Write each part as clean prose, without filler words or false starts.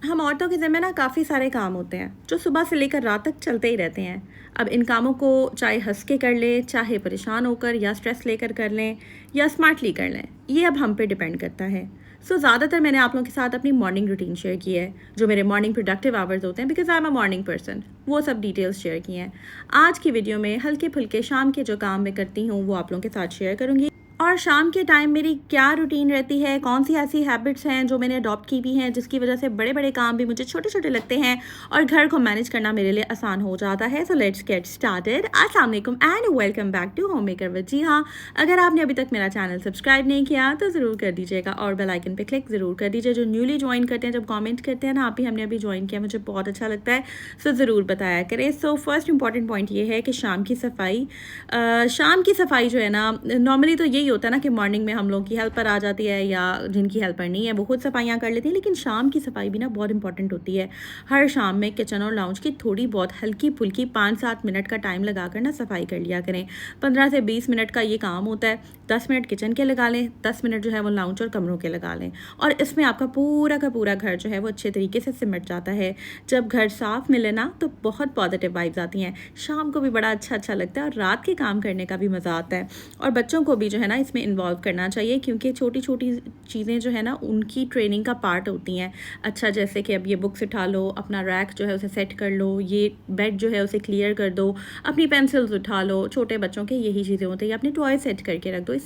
हम औरतों के ज़िम्मे ना काफ़ी सारे काम होते हैं जो सुबह से लेकर रात तक चलते ही रहते हैं। अब इन कामों को चाहे हंस के कर लें, चाहे परेशान होकर या स्ट्रेस लेकर कर लें या स्मार्टली कर लें, ये अब हम पे डिपेंड करता है। ज़्यादातर मैंने आप लोगों के साथ अपनी मॉर्निंग रूटीन शेयर की है, जो मेरे मॉर्निंग प्रोडक्टिव आवर्स होते हैं, because I am a morning person. वो सब डिटेल्स शेयर की हैं। आज की वीडियो में हल्के फुल्के शाम के जो काम मैं करती हूँ वो आप लोगों के साथ शेयर करूँगी। और शाम के टाइम मेरी क्या रूटीन रहती है, कौन सी ऐसी हैबिट्स हैं जो मैंने अडॉप्ट की भी हैं, जिसकी वजह से बड़े बड़े काम भी मुझे छोटे छोटे लगते हैं और घर को मैनेज करना मेरे लिए आसान हो जाता है। So let's get started. अस्सलाम वालेकुम and welcome back to home maker with. जी हाँ, अगर आपने अभी तक मेरा चैनल सब्सक्राइब नहीं किया तो ज़रूर कर दीजिएगा और बेल आइकन पे क्लिक ज़रूर कर दीजिए। जो न्यूली ज्वाइन करते हैं, जब कमेंट करते हैं ना आप भी हमने अभी ज्वाइन किया, मुझे बहुत अच्छा लगता है। सो ज़रूर बताया करें। सो फर्स्ट इंपॉर्टेंट पॉइंट ये है कि शाम की सफाई। शाम की सफाई जो है ना, नॉर्मली तो यही होता है ना कि मॉर्निंग में हम लोग की हेल्पर आ जाती है या जिनकी हेल्पर नहीं है वो खुद सफाइयाँ कर लेती हैं, लेकिन शाम की सफाई भी ना बहुत इंपॉर्टेंट होती है। हर शाम में किचन और लाउंज की थोड़ी बहुत हल्की फुल्की 5-7 मिनट का टाइम लगा कर ना सफाई कर लिया करें। 15 से 20 मिनट का ये काम होता है। 10 मिनट किचन के लगा लें, 10 मिनट जो है वो लाउंज और कमरों के लगा लें, और इसमें आपका पूरा का पूरा घर जो है वो अच्छे तरीके से सिमट जाता है। जब घर साफ मिले ना तो बहुत पॉजिटिव वाइब्स आती हैं। शाम को भी बड़ा अच्छा लगता है और रात के काम करने का भी मज़ा आता है। और बच्चों को भी जो है ना इसमें इन्वॉल्व करना चाहिए, क्योंकि छोटी छोटी चीज़ें जो है ना उनकी ट्रेनिंग का पार्ट होती हैं। अच्छा, जैसे कि अब ये बुक्स उठा लो, अपना रैक जो है उसे सेट कर लो, ये बेड जो है उसे क्लियर कर दो, अपनी पेंसिल्स उठा लो। छोटे बच्चों के यही चीज़ें होती हैं। अपने टॉय सेट करके रख दो।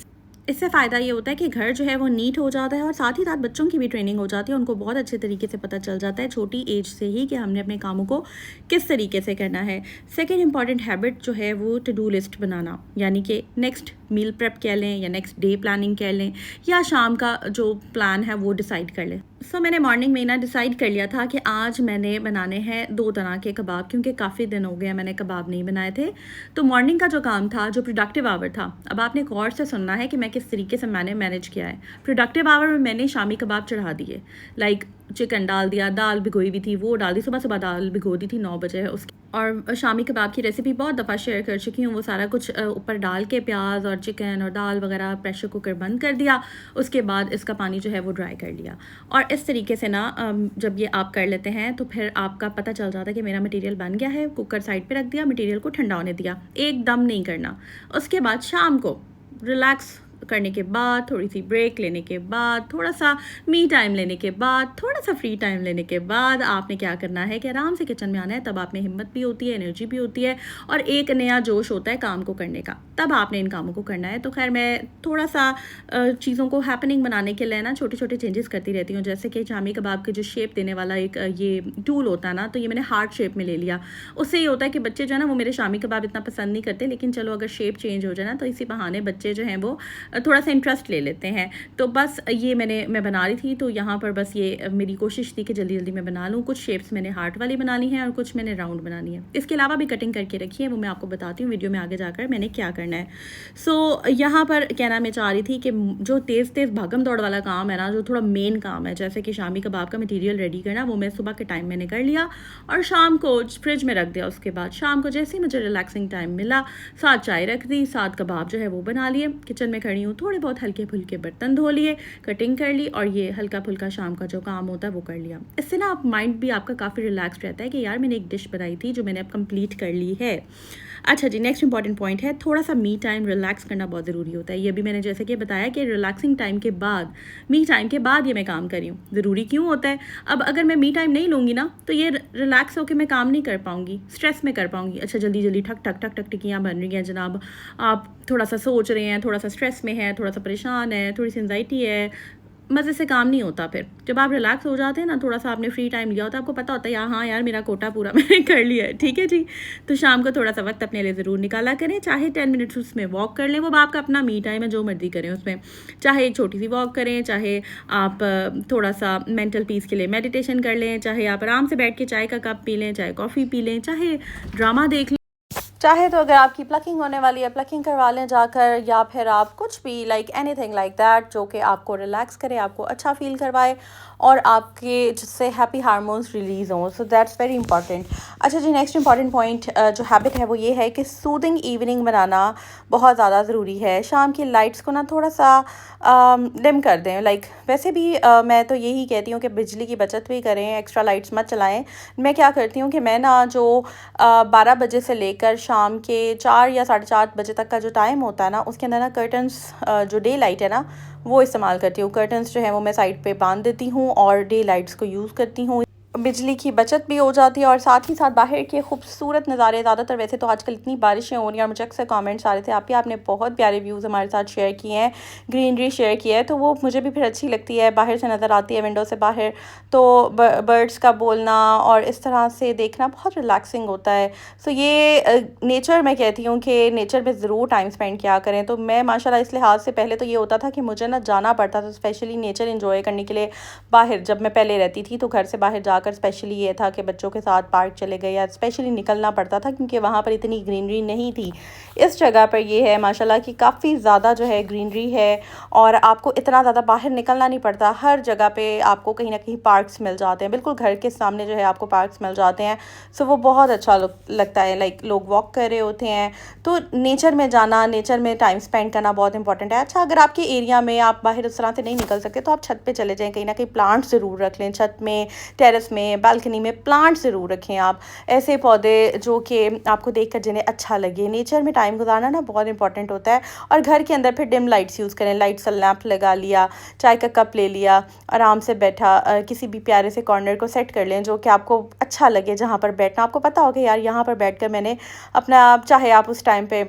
इससे फ़ायदा ये होता है कि घर जो है वो नीट हो जाता है और साथ ही साथ बच्चों की भी ट्रेनिंग हो जाती है। उनको बहुत अच्छे तरीके से पता चल जाता है छोटी एज से ही कि हमने अपने कामों को किस तरीके से करना है। सेकेंड इंपॉर्टेंट हैबिट जो है वो टू डू लिस्ट बनाना, यानी कि नेक्स्ट मील प्रेप कह लें या नेक्स्ट डे प्लानिंग कह लें या शाम का जो प्लान है वो डिसाइड कर लें। मैंने मॉर्निंग में ना डिसाइड कर लिया था कि आज मैंने बनाने हैं 2 तरह के कबाब, क्योंकि काफ़ी दिन हो गए मैंने कबाब नहीं बनाए थे। तो मॉर्निंग का जो काम था, जो प्रोडक्टिव आवर था, अब आपने गौर से सुनना है कि मैं किस तरीके से मैंने मैनेज किया है। प्रोडक्टिव आवर में मैंने शामी कबाब चढ़ा दिए, लाइक चिकन डाल दिया, दाल भिगोई हुई थी वो डाल दी। सुबह दाल भिगो दी थी 9 बजे है उसकी। और शामी कबाब की रेसिपी बहुत दफ़ा शेयर कर चुकी हूँ। वो सारा कुछ ऊपर डाल के प्याज और चिकन और दाल वगैरह प्रेशर कुकर बंद कर दिया। उसके बाद इसका पानी जो है वो ड्राई कर लिया। और इस तरीके से ना जब ये आप कर लेते हैं तो फिर आपका पता चल जाता है कि मेरा मटेरियल बन गया है। कुकर साइड पे रख दिया, मटेरियल को ठंडा होने दिया, एकदम नहीं करना। उसके बाद शाम को रिलैक्स करने के बाद, थोड़ी सी ब्रेक लेने के बाद, थोड़ा सा मी टाइम लेने के बाद, थोड़ा सा फ्री टाइम लेने के बाद आपने क्या करना है कि आराम से किचन में आना है। तब आप में हिम्मत भी होती है, एनर्जी भी होती है और एक नया जोश होता है काम को करने का। तब आपने इन कामों को करना है। तो खैर मैं थोड़ा सा चीज़ों को हैपनिंग बनाने के लिए ना छोटे छोटे चेंजेस करती रहती हूँ। जैसे कि शामी कबाब के जो शेप देने वाला एक ये टूल होता है ना, तो ये मैंने हार्ट शेप में ले लिया। उससे ये होता है कि बच्चे जो है ना वो मेरे शामी कबाब इतना पसंद नहीं करते, लेकिन चलो अगर शेप चेंज हो जाए ना तो इसी बहाने बच्चे जो हैं वो थोड़ा सा इंटरेस्ट ले लेते हैं। तो बस ये मैं बना रही थी, तो यहाँ पर बस ये मेरी कोशिश थी कि जल्दी जल्दी मैं बना लूँ। कुछ शेप्स मैंने हार्ट वाली बना ली हैं और कुछ मैंने राउंड बनानी है। इसके अलावा भी कटिंग करके रखी है, वो मैं आपको बताती हूँ वीडियो में आगे जाकर मैंने क्या करना है। यहाँ पर कहना मैं चाह रही थी कि जो तेज़ भागम दौड़ वाला काम है ना, जो थोड़ा मेन काम है, जैसे कि शामी कबाब का मटीरियल रेडी करना, वो मैं सुबह के टाइम मैंने कर लिया और शाम को फ्रिज में रख दिया। उसके बाद शाम को जैसे ही मुझे रिलैक्सिंग टाइम मिला, साथ चाय रख दी, साथ कबाब जो है वो बना लिए। किचन में खड़ी हूँ, थोड़े बहुत हल्के फुल्के बर्तन धो लिए, कटिंग कर ली और ये हल्का फुल्का शाम का जो काम होता है वो कर लिया। इससे ना आप माइंड भी आपका काफ़ी रिलैक्स रहता है कि यार मैंने एक डिश बनाई थी जो मैंने अब कंप्लीट कर ली है। अच्छा जी, नेक्स्ट इंपॉर्टेंट पॉइंट है थोड़ा सा मी टाइम। रिलैक्स करना बहुत ज़रूरी होता है। ये भी मैंने जैसे कि बताया कि रिलैक्सिंग टाइम के बाद, मी टाइम के बाद ये मैं काम कर रही हूँ। ज़रूरी क्यों होता है? अब अगर मैं मी टाइम नहीं लूँगी ना तो ये रिलैक्स होकर मैं काम नहीं कर पाऊँगी, स्ट्रेस में कर पाऊँगी। अच्छा, जल्दी जल्दी ठक ठक ठक ठक टिक्कियाँ बन रही हैं जनाब, आप थोड़ा सा सोच रहे हैं, थोड़ा सा स्ट्रेस में है, थोड़ा सा परेशान है, थोड़ी सी एंजाइटी है, मज़े से काम नहीं होता। फिर जब आप रिलैक्स हो जाते हैं ना, थोड़ा सा आपने फ्री टाइम लिया होता है, आपको पता होता है यार हाँ यार मेरा कोटा पूरा मैंने कर लिया है। ठीक है जी, तो शाम को थोड़ा सा वक्त अपने लिए ज़रूर निकाला करें। चाहे 10 मिनट्स उसमें वॉक कर लें, वो आपका अपना मी टाइम है, जो मर्जी करें उसमें। चाहे एक छोटी सी वॉक करें, चाहे आप थोड़ा सा मेंटल पीस के लिए मेडिटेशन कर लें, चाहे आप आराम से बैठ के चाय का कप पी लें, चाहे कॉफ़ी पी लें, चाहे ड्रामा देख लें, चाहे तो अगर आपकी प्लकिंग होने वाली है प्लकिंग करवा लें जाकर, या फिर आप कुछ भी लाइक एनीथिंग लाइक दैट जो कि आपको रिलैक्स करे, आपको अच्छा फील करवाए और आपके जिससे हैप्पी हार्मोन्स रिलीज़ हों। So that's very important. अच्छा जी, नेक्स्ट इंपॉर्टेंट पॉइंट जो हैबिट है वो ये है कि सूदिंग इवनिंग बनाना बहुत ज़्यादा ज़रूरी है। शाम की लाइट्स को ना थोड़ा सा डिम कर दें। लाइक वैसे भी मैं तो यही कहती हूँ कि बिजली की बचत भी करें, एक्स्ट्रा लाइट्स मत चलाएं। मैं क्या करती हूँ कि मैं ना जो 12 बजे से लेकर शाम के 4 या 4:30 बजे तक का जो टाइम होता है ना, उसके अंदर ना कर्टन्स जो डे लाइट है ना वो इस्तेमाल करती हूँ। कर्टन्स जो है वो मैं साइड पे बांध देती हूँ और डे लाइट्स को यूज़ करती हूँ। बिजली की बचत भी हो जाती है और साथ ही साथ बाहर के खूबसूरत नज़ारे। ज़्यादातर वैसे तो आजकल इतनी बारिशें हो रही हैं और मुझे अक्सर कमेंट्स आ रहे थे आपने बहुत प्यारे व्यूज़ हमारे साथ शेयर किए हैं, ग्रीनरी शेयर किया है, तो वो मुझे भी फिर अच्छी लगती है। बाहर से नज़र आती है विंडो से बाहर, तो बर्ड्स का बोलना और इस तरह से देखना बहुत रिलैक्सिंग होता है। सो ये नेचर, मैं कहती हूँ कि नेचर में ज़रूर टाइम स्पेंड किया करें। तो मैं माशाल्लाह इस लिहाज से पहले तो ये होता था कि मुझे ना जाना पड़ता था स्पेशली नेचर इन्जॉय करने के लिए बाहर। जब मैं पहले रहती थी तो घर से बाहर जाकर स्पेशली ये था कि बच्चों के साथ पार्क चले गए या स्पेशली निकलना पड़ता था क्योंकि वहाँ पर इतनी ग्रीनरी नहीं थी। इस जगह पर ये है माशाल्लाह कि काफ़ी ज़्यादा जो है ग्रीनरी है और आपको इतना ज़्यादा बाहर निकलना नहीं पड़ता। हर जगह पे आपको कहीं ना कहीं पार्क्स मिल जाते हैं, बिल्कुल घर के सामने जो है आपको पार्क्स मिल जाते हैं। सो वो बहुत अच्छा लगता है। लाइक लोग वॉक कर रहे होते हैं, तो नेचर में जाना, नेचर में टाइम स्पेंड करना बहुत इंपॉर्टेंट है। अच्छा, अगर आपके एरिया में आप बाहर उस तरह से नहीं निकल सकते तो आप छत पे चले जाएं, कहीं ना कहीं प्लांट्स ज़रूर रख लें। छत में, टेरेस में, बालकनी में प्लांट्स ज़रूर रखें आप, ऐसे पौधे जो कि आपको देखकर जिन्हें अच्छा लगे। नेचर में टाइम गुजारना ना बहुत इंपॉर्टेंट होता है। और घर के अंदर फिर डिम लाइट्स यूज़ करें। लाइट्स, लैंप लगा लिया, चाय का कप ले लिया, आराम से बैठा किसी भी प्यारे से कॉर्नर को सेट कर लें जो कि आपको अच्छा लगे, जहाँ पर बैठना आपको पता हो कि यार यहाँ पर बैठकर मैंने अपना, चाहे आप उस टाइम पे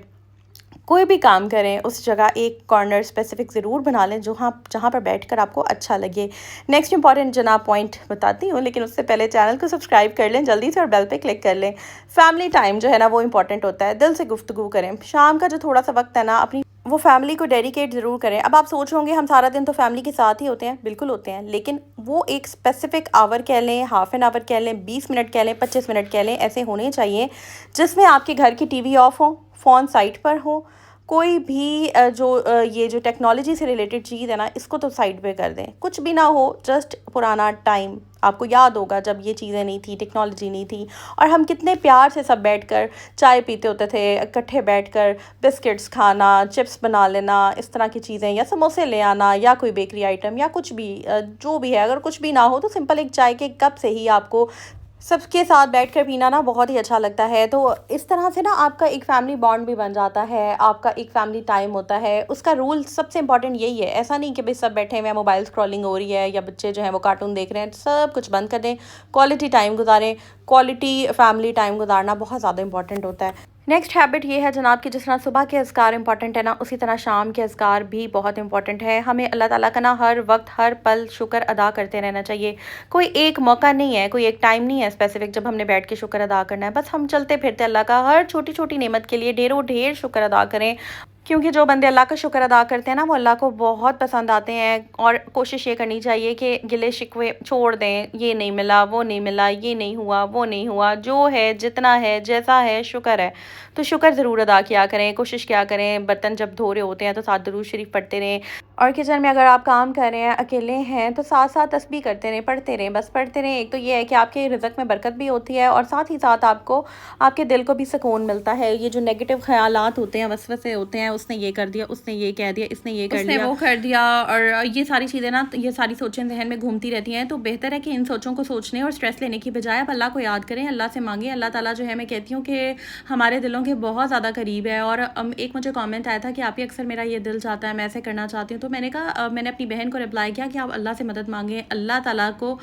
कोई भी काम करें, उस जगह एक कॉर्नर स्पेसिफिक ज़रूर बना लें जहाँ पर बैठकर आपको अच्छा लगे। नेक्स्ट इंपॉर्टेंट जनाब पॉइंट बताती हूँ, लेकिन उससे पहले चैनल को सब्सक्राइब कर लें जल्दी से और बेल पे क्लिक कर लें। फैमिली टाइम जो है ना वो इंपॉर्टेंट होता है। दिल से गुफ्तगू करें। शाम का जो थोड़ा सा वक्त है ना अपनी वो फैमिली को डेडिकेट ज़रूर करें। अब आप सोच होंगे हम सारा दिन तो फैमिली के साथ ही होते हैं, बिल्कुल होते हैं, लेकिन वो एक स्पेसिफिक आवर कह लें, हाफ एन आवर कह लें, 20 मिनट कह लें, 25 मिनट कह लें, ऐसे होने चाहिए जिसमें आपके घर की टीवी ऑफ हो, फ़ोन साइड पर हो, कोई भी ये जो टेक्नोलॉजी से रिलेटेड चीज़ है ना इसको तो साइड पे कर दें, कुछ भी ना हो। जस्ट पुराना टाइम आपको याद होगा जब ये चीज़ें नहीं थी, टेक्नोलॉजी नहीं थी और हम कितने प्यार से सब बैठकर चाय पीते होते थे, इकट्ठे बैठकर बिस्किट्स खाना, चिप्स बना लेना, इस तरह की चीज़ें, या समोसे ले आना या कोई बेकरी आइटम या कुछ भी जो भी है। अगर कुछ भी ना हो तो सिंपल एक चाय के कप से ही आपको सबके साथ बैठकर पीना ना बहुत ही अच्छा लगता है। तो इस तरह से ना आपका एक फैमिली बॉन्ड भी बन जाता है, आपका एक फैमिली टाइम होता है। उसका रूल सबसे इंपॉर्टेंट यही है। ऐसा नहीं कि भाई सब बैठे हुए हैं, मोबाइल स्क्रॉलिंग हो रही है या बच्चे जो हैं वो कार्टून देख रहे हैं, सब कुछ बंद कर दें, क्वालिटी टाइम गुजारें। क्वालिटी फैमिली टाइम गुजारना बहुत ज़्यादा इंपॉर्टेंट होता है। नेक्स्ट हैबिट ये है जनाब कि जिस तरह सुबह के अज़कार इंपॉर्टेंट है ना, उसी तरह शाम के अज़कार भी बहुत इंपॉर्टेंट है। हमें अल्लाह ताला का ना हर वक्त हर पल शुक्र अदा करते रहना चाहिए। कोई एक मौका नहीं है, कोई एक टाइम नहीं है स्पेसिफिक जब हमने बैठ के शुक्र अदा करना है। बस हम चलते फिरते अल्लाह का हर छोटी छोटी नेमत के लिए ढेरों ढेर शुक्र अदा करें, क्योंकि जो बंदे अल्लाह का शुक्र अदा करते हैं ना वो अल्लाह को बहुत पसंद आते हैं। और कोशिश ये करनी चाहिए कि गिले शिकवे छोड़ दें, ये नहीं मिला, वो नहीं मिला, ये नहीं हुआ, वो नहीं हुआ, जो है जितना है जैसा है शुक्र है, तो शुक्र ज़रूर अदा किया करें। कोशिश क्या करें बर्तन जब धो रहे होते हैं तो साथ दुरूद शरीफ पढ़ते रहें, और किचन में अगर आप काम कर रहे हैं, अकेले हैं, तो साथ साथ तस्बीह करते रहें, पढ़ते रहें, बस पढ़ते रहें। एक तो ये है कि आपके रिज़्क में बरकत भी होती है और साथ ही साथ आपको आपके दिल को भी सुकून मिलता है। ये जो नेगेटिव ख्यालात होते हैं, वसवसे होते हैं, उसने ये कर दिया, उसने ये कह दिया, इसने ये कर दिया, वो कर दिया, और ये सारी चीज़ें ना, ये सारी सोचें जहन में घूमती रहती हैं। तो बेहतर है कि इन सोचों को सोचने और स्ट्रेस लेने की बजाय आप अल्लाह को याद करें, अल्लाह से मांगें। अल्लाह ताला जो है, मैं कहती हूँ कि हमारे दिलों के बहुत ज़्यादा करीब है। और एक मुझे कमेंट आया था कि आप ही अक्सर मेरा ये दिल चाहता है, मैं ऐसे करना चाहती हूँ। तो मैंने कहा, मैंने अपनी बहन को रिप्लाई किया कि आप अल्लाह से मदद मांगें। अल्लाह ताला को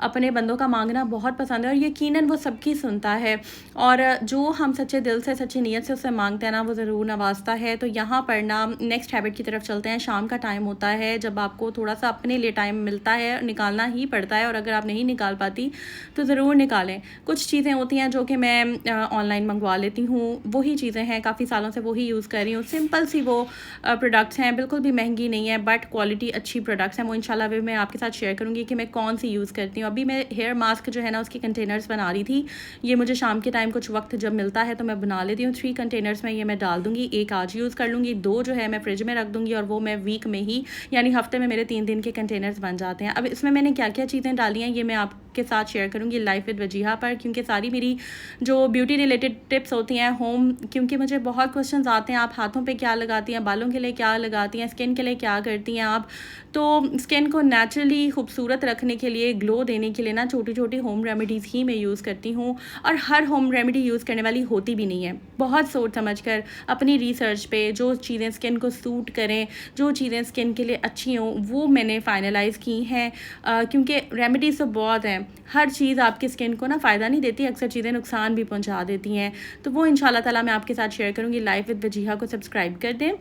अपने बंदों का मांगना बहुत पसंद है और यकीनन वो सबकी सुनता है, और जो हम सच्चे दिल से, सच्ची नीयत से उससे मांगते हैं ना, वो ज़रूर नवाजता है। तो यहाँ पर ना नेक्स्ट हैबिट की तरफ चलते हैं। शाम का टाइम होता है जब आपको थोड़ा सा अपने लिए टाइम मिलता है, निकालना ही पड़ता है, और अगर आप नहीं निकाल पाती तो ज़रूर निकालें। कुछ चीज़ें होती हैं जो कि मैं ऑनलाइन मंगवा लेती हूँ, वही चीज़ें हैं, काफ़ी सालों से वही यूज़ कर रही हूँ। सिंपल सी वो प्रोडक्ट्स हैं, बिल्कुल भी महंगी नहीं है, बट क्वालिटी अच्छी प्रोडक्ट्स हैं। वो इंशाल्लाह भी मैं आपके साथ शेयर करूँगी कि मैं कौन सी यूज़ करती हूँ। अभी मैं हेयर मास्क जो है ना उसकी कंटेनर्स बना रही थी। ये मुझे शाम के टाइम कुछ वक्त जब मिलता है तो मैं बना लेती हूँ। 3 कंटेनर्स में ये मैं डाल दूँगी, 1 आज यूज़ कर लूँगी, 2 जो है मैं फ्रिज में रख दूँगी, और वो मैं वीक में ही, यानी हफ्ते में मेरे 3 दिन के कंटेनर्स बन जाते हैं। अब इसमें मैंने क्या क्या चीज़ें डाली हैं ये मैं आपके साथ शेयर करूँगी लाइफ विद वजीहा पर, क्योंकि सारी मेरी जो ब्यूटी रिलेटेड टिप्स होती हैं होम, क्योंकि मुझे बहुत क्वेश्चंस आते हैं, आप हाथों पे क्या लगाती हैं, बालों के लिए क्या लगाती हैं, स्किन के लिए क्या करती हैं आप। तो स्किन को नेचुरली खूबसूरत रखने के लिए, ग्लो देने के लिए ना छोटी छोटी होम रेमेडीज़ ही मैं यूज़ करती हूँ, और हर होम रेमेडी यूज़ करने वाली होती भी नहीं है। बहुत सोच समझ कर अपनी रिसर्च पे जो चीज़ें स्किन को सूट करें, जो चीज़ें स्किन के लिए अच्छी हों, वो मैंने फाइनलाइज़ की हैं, क्योंकि रेमेडीज़ तो बहुत हैं, हर चीज़ आपकी स्किन को ना फ़ायदा नहीं देती, अक्सर चीज़ें नुकसान भी पहुंचा देती हैं। तो वो इंशाल्लाह ताला मैं आपके साथ शेयर करूँगी। लाइफ विद वजीहा को सब्सक्राइब कर दें,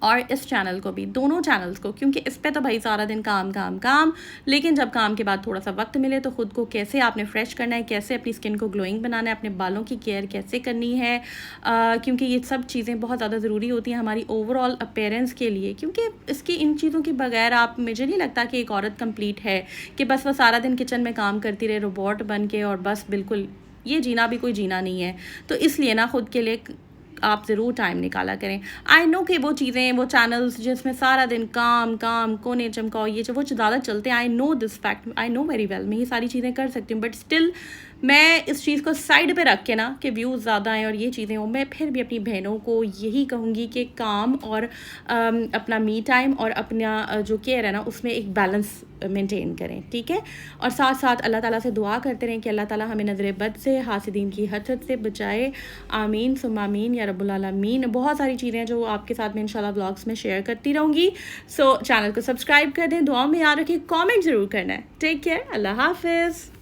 और इस चैनल को भी, दोनों चैनल्स को, क्योंकि इस पे तो भाई सारा दिन काम काम काम, लेकिन जब काम के बाद थोड़ा सा वक्त मिले तो ख़ुद को कैसे आपने फ्रेश करना है, कैसे अपनी स्किन को ग्लोइंग बनाना है, अपने बालों की केयर कैसे करनी है, क्योंकि ये सब चीज़ें बहुत ज़्यादा ज़रूरी होती हैं हमारी ओवरऑल अपीयरेंस के लिए। क्योंकि इसकी इन चीज़ों के बगैर आप, मुझे नहीं लगता कि एक औरत कंप्लीट है कि बस वो सारा दिन किचन में काम करती रहे रोबोट बन के, और बस बिल्कुल ये जीना भी कोई जीना नहीं है। तो इसलिए ना खुद के लिए आप ज़रूर टाइम निकाला करें। आई नो कि वो चीज़ें, वो चैनल्स जिसमें सारा दिन काम काम, कोने चमकाओ, ये जो वो ज़्यादा चलते हैं, I know this fact, I know very well, मैं ये सारी चीज़ें कर सकती हूँ, बट स्टिल मैं इस चीज़ को साइड पे रख के ना कि व्यूज़ ज़्यादा आएँ और ये चीज़ें हों, मैं फिर भी अपनी बहनों को यही कहूँगी कि काम और अपना मी टाइम और अपना जो केयर है ना उसमें एक बैलेंस मेंटेन करें, ठीक है। और साथ साथ अल्लाह ताला से दुआ करते रहें कि अल्लाह ताला हमें नज़र बद से, हासिदीन की हसद से बचाए। आमीन सुम्मा आमीन या रब्बुल आलमीन। बहुत सारी चीज़ें जो आपके साथ में इंशाल्लाह व्लॉग्स में शेयर करती रहूँगी। सो चैनल को सब्सक्राइब कर दें, दुआ में याद रखिए, कमेंट ज़रूर करना है। टेक केयर, अल्लाह हाफिज़।